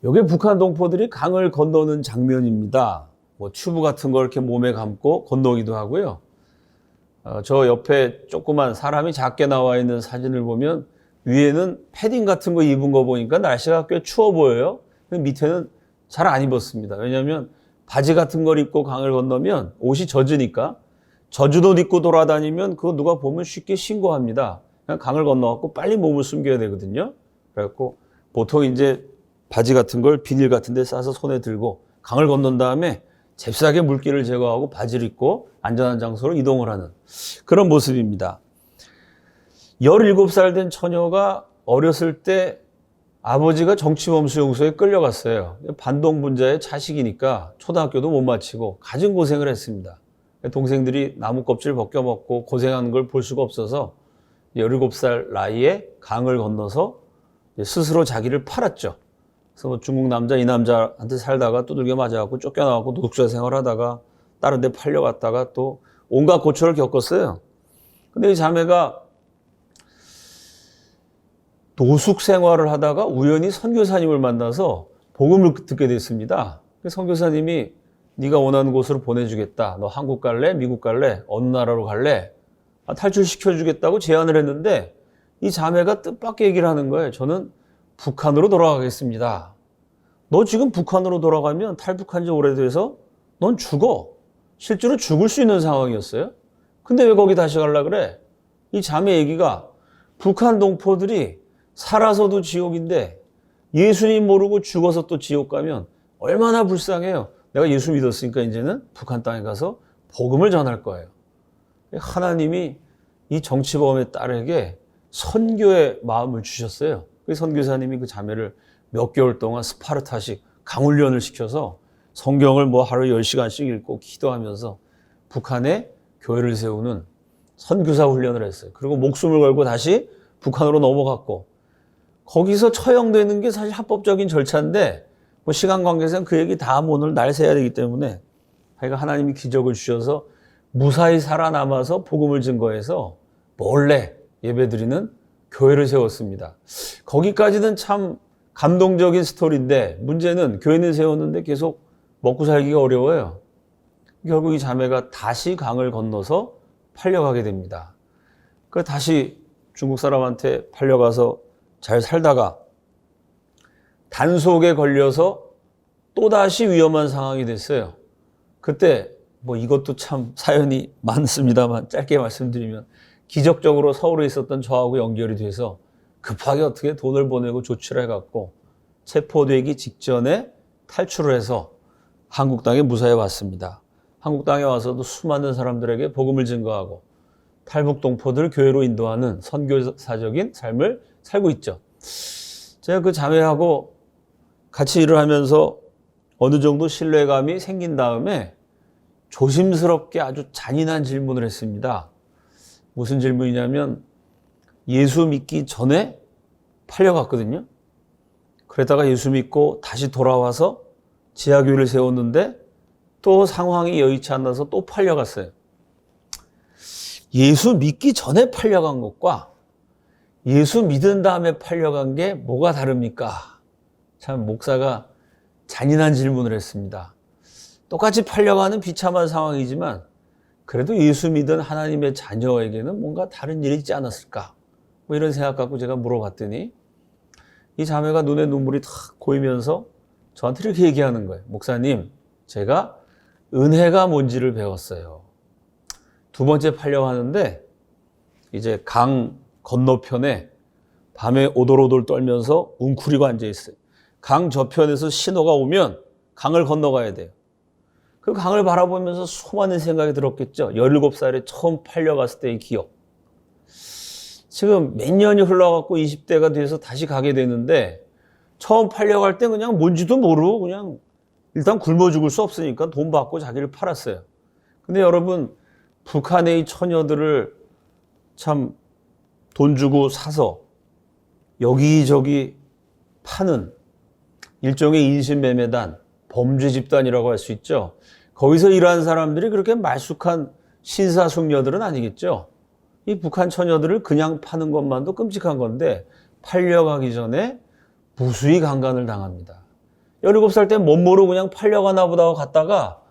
요게 북한 동포들이 강을 건너는 장면입니다. 뭐 튜브 같은 걸 이렇게 몸에 감고 건너기도 하고요. 저 옆에 조그만 사람이 작게 나와 있는 사진을 보면 위에는 패딩 같은 거 입은 거 보니까 날씨가 꽤 추워 보여요. 밑에는 잘 안 입었습니다. 왜냐하면 바지 같은 걸 입고 강을 건너면 옷이 젖으니까 젖은 옷 입고 돌아다니면 그거 누가 보면 쉽게 신고합니다. 그냥 강을 건너갖고 빨리 몸을 숨겨야 되거든요. 그래갖고 보통 이제 바지 같은 걸 비닐 같은 데 싸서 손에 들고 강을 건넌 다음에 잽싸게 물기를 제거하고 바지를 입고 안전한 장소로 이동을 하는 그런 모습입니다. 17살 된 처녀가 어렸을 때 아버지가 정치범 수용소에 끌려갔어요. 반동분자의 자식이니까 초등학교도 못 마치고 갖은 고생을 했습니다. 동생들이 나무 껍질 벗겨먹고 고생하는 걸 볼 수가 없어서 17살 나이에 강을 건너서 스스로 자기를 팔았죠. 그래서 뭐 중국 남자 이 남자한테 살다가 두들겨 맞아갖고 쫓겨나갖고 노숙자 생활하다가 다른 데 팔려갔다가 또 온갖 고초를 겪었어요. 근데 이 자매가 노숙 생활을 하다가 우연히 선교사님을 만나서 복음을 듣게 됐습니다. 선교사님이 네가 원하는 곳으로 보내주겠다. 너 한국 갈래? 미국 갈래? 어느 나라로 갈래? 탈출시켜주겠다고 제안을 했는데 이 자매가 뜻밖의 얘기를 하는 거예요. 저는 북한으로 돌아가겠습니다. 너 지금 북한으로 돌아가면 탈북한 지 오래돼서 넌 죽어. 실제로 죽을 수 있는 상황이었어요. 근데 왜 거기 다시 가려고 그래? 이 자매 얘기가 북한 동포들이 살아서도 지옥인데 예수님 모르고 죽어서 또 지옥 가면 얼마나 불쌍해요. 내가 예수 믿었으니까 이제는 북한 땅에 가서 복음을 전할 거예요. 하나님이 이 정치범의 딸에게 선교의 마음을 주셨어요. 그 선교사님이 그 자매를 몇 개월 동안 스파르타식 강훈련을 시켜서 성경을 뭐 하루 10시간씩 읽고 기도하면서 북한에 교회를 세우는 선교사 훈련을 했어요. 그리고 목숨을 걸고 다시 북한으로 넘어갔고 거기서 처형되는 게 사실 합법적인 절차인데 뭐 시간 관계상 그 얘기 다 오늘 날 새야 되기 때문에 하나님이 기적을 주셔서 무사히 살아남아서 복음을 증거해서 몰래 예배드리는 교회를 세웠습니다. 거기까지는 참 감동적인 스토리인데 문제는 교회는 세웠는데 계속 먹고 살기가 어려워요. 결국 이 자매가 다시 강을 건너서 팔려가게 됩니다. 그 다시 중국 사람한테 팔려가서 잘 살다가 단속에 걸려서 또다시 위험한 상황이 됐어요. 그때 뭐 이것도 참 사연이 많습니다만 짧게 말씀드리면 기적적으로 서울에 있었던 저하고 연결이 돼서 급하게 어떻게 돈을 보내고 조치를 해갖고 체포되기 직전에 탈출을 해서 한국 땅에 무사히 왔습니다. 한국 땅에 와서도 수많은 사람들에게 복음을 증거하고 탈북 동포들 교회로 인도하는 선교사적인 삶을 살고 있죠. 제가 그 자매하고 같이 일을 하면서 어느 정도 신뢰감이 생긴 다음에 조심스럽게 아주 잔인한 질문을 했습니다. 무슨 질문이냐면 예수 믿기 전에 팔려갔거든요. 그러다가 예수 믿고 다시 돌아와서 지하교회를 세웠는데 또 상황이 여의치 않아서 또 팔려갔어요. 예수 믿기 전에 팔려간 것과 예수 믿은 다음에 팔려간 게 뭐가 다릅니까? 참 목사가 잔인한 질문을 했습니다. 똑같이 팔려가는 비참한 상황이지만 그래도 예수 믿은 하나님의 자녀에게는 뭔가 다른 일이 있지 않았을까? 뭐 이런 생각 갖고 제가 물어봤더니 이 자매가 눈에 눈물이 탁 고이면서 저한테 이렇게 얘기하는 거예요. 목사님, 제가 은혜가 뭔지를 배웠어요. 두 번째 팔려가는데 이제 강 건너편에 밤에 오돌오돌 떨면서 웅크리고 앉아있어요. 강 저편에서 신호가 오면 강을 건너가야 돼요. 그 강을 바라보면서 수많은 생각이 들었겠죠. 17살에 처음 팔려갔을 때의 기억. 지금 몇 년이 흘러갖고 20대가 돼서 다시 가게 되는데 처음 팔려갈 때 그냥 뭔지도 모르고 그냥 일단 굶어 죽을 수 없으니까 돈 받고 자기를 팔았어요. 근데 여러분 북한의 이 처녀들을 참 돈 주고 사서 여기저기 파는 일종의 인신매매단, 범죄 집단이라고 할 수 있죠. 거기서 일하는 사람들이 그렇게 말쑥한 신사숙녀들은 아니겠죠. 이 북한 처녀들을 그냥 파는 것만도 끔찍한 건데 팔려가기 전에 무수히 강간을 당합니다. 17살 때 못 모르고 그냥 팔려가나 보다 하고 갔다가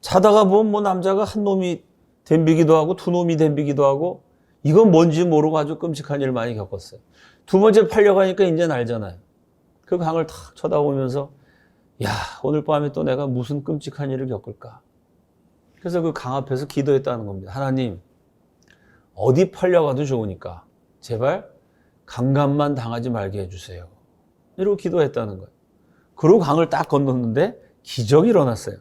자다가 보면 뭐 남자가 한 놈이 덤비기도 하고 두 놈이 덤비기도 하고 이건 뭔지 모르고 아주 끔찍한 일을 많이 겪었어요. 두 번째 팔려가니까 이제는 알잖아요. 그 강을 탁 쳐다보면서 야, 오늘 밤에 또 내가 무슨 끔찍한 일을 겪을까. 그래서 그 강 앞에서 기도했다는 겁니다. 하나님, 어디 팔려가도 좋으니까 제발 강간만 당하지 말게 해주세요. 이러고 기도했다는 거예요. 그리고 강을 딱 건넜는데 기적이 일어났어요.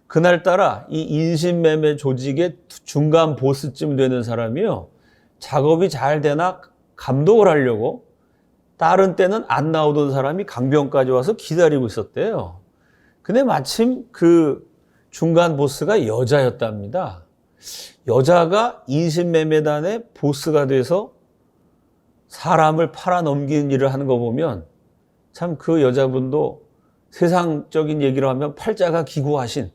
그날따라 이 인신매매 조직의 중간 보스쯤 되는 사람이요, 작업이 잘 되나 감독을 하려고 다른 때는 안 나오던 사람이 강변까지 와서 기다리고 있었대요. 근데 마침 그 중간 보스가 여자였답니다. 여자가 인신매매단의 보스가 돼서 사람을 팔아넘기는 일을 하는 거 보면 참 그 여자분도 세상적인 얘기로 하면 팔자가 기구하신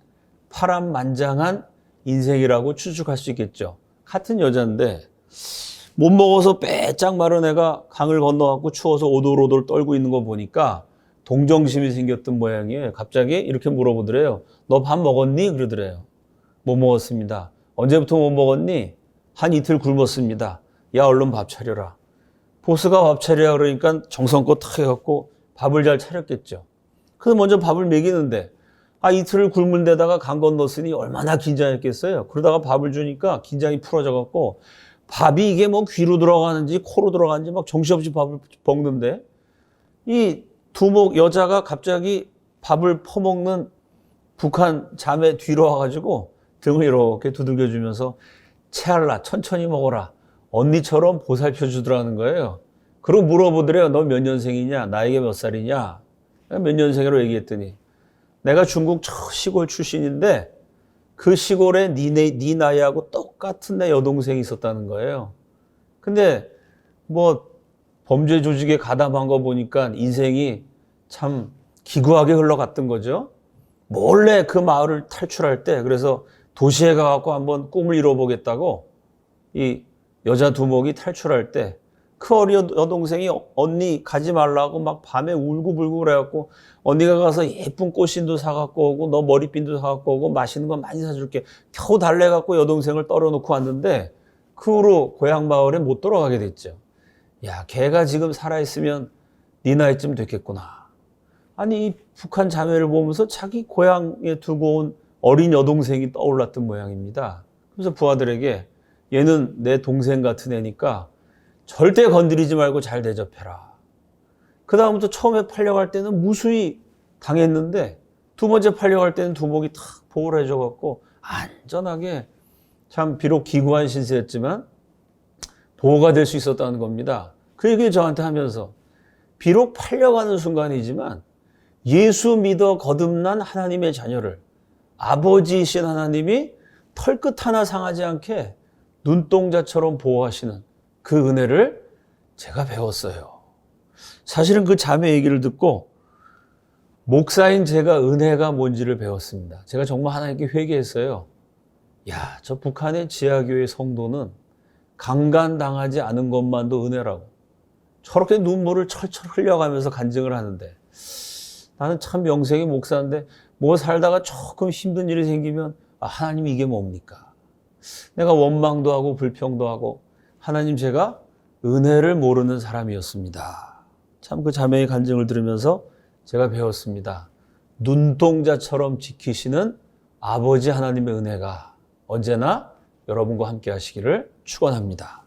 파란만장한 인생이라고 추측할 수 있겠죠. 같은 여자인데 못 먹어서 빼짝 마른 애가 강을 건너갖고 추워서 오돌오돌 떨고 있는 거 보니까 동정심이 생겼던 모양이에요. 갑자기 이렇게 물어보더래요. 너 밥 먹었니? 그러더래요. 못 먹었습니다. 언제부터 못 먹었니? 한 이틀 굶었습니다. 야, 얼른 밥 차려라. 보스가 밥 차리라 그러니까 정성껏 탁 해갖고 밥을 잘 차렸겠죠. 그래서 먼저 밥을 먹이는데 이틀을 굶은 데다가 강 건넜으니 얼마나 긴장했겠어요. 그러다가 밥을 주니까 긴장이 풀어져갖고 밥이 이게 뭐 귀로 들어가는지 코로 들어가는지 막 정신없이 밥을 먹는데 이 두목 여자가 갑자기 밥을 퍼먹는 북한 자매 뒤로 와가지고 등을 이렇게 두들겨주면서 채알라 천천히 먹어라. 언니처럼 보살펴주더라는 거예요. 그리고 물어보더래요. 너 몇 년생이냐? 나이가 몇 살이냐? 몇 년생이라고 얘기했더니 내가 중국 시골 출신인데 그 시골에 네 나이하고 똑같은 내 여동생이 있었다는 거예요. 근데 뭐 범죄 조직에 가담한 거 보니까 인생이 참 기구하게 흘러갔던 거죠. 몰래 그 마을을 탈출할 때 그래서 도시에 가갖고 한번 꿈을 이뤄보겠다고 이 여자 두목이 탈출할 때 그 어린 여동생이 언니 가지 말라고 막 밤에 울고불고 그래갖고 언니가 가서 예쁜 꽃신도 사갖고 오고 너 머리핀도 사갖고 오고 맛있는 거 많이 사줄게 겨우 달래갖고 여동생을 떨어놓고 왔는데 그 후로 고향 마을에 못 돌아가게 됐죠. 야, 걔가 지금 살아있으면 네 나이쯤 됐겠구나. 아니 이 북한 자매를 보면서 자기 고향에 두고 온 어린 여동생이 떠올랐던 모양입니다. 그래서 부하들에게 얘는 내 동생 같은 애니까 절대 건드리지 말고 잘 대접해라. 그 다음부터 처음에 팔려갈 때는 무수히 당했는데 두 번째 팔려갈 때는 두목이 탁 보호를 해줘갖고 안전하게 참 비록 기구한 신세였지만 보호가 될 수 있었다는 겁니다. 그 얘기를 저한테 하면서 비록 팔려가는 순간이지만 예수 믿어 거듭난 하나님의 자녀를 아버지이신 하나님이 털끝 하나 상하지 않게 눈동자처럼 보호하시는 그 은혜를 제가 배웠어요. 사실은 그 자매 얘기를 듣고 목사인 제가 은혜가 뭔지를 배웠습니다. 제가 정말 하나님께 회개했어요. 야, 저 북한의 지하교회 성도는 강간당하지 않은 것만도 은혜라고 저렇게 눈물을 철철 흘려가면서 간증을 하는데 나는 참 명색이 목사인데 뭐 살다가 조금 힘든 일이 생기면 하나님 이게 뭡니까? 내가 원망도 하고 불평도 하고 하나님 제가 은혜를 모르는 사람이었습니다. 참 그 자매의 간증을 들으면서 제가 배웠습니다. 눈동자처럼 지키시는 아버지 하나님의 은혜가 언제나 여러분과 함께 하시기를 축원합니다.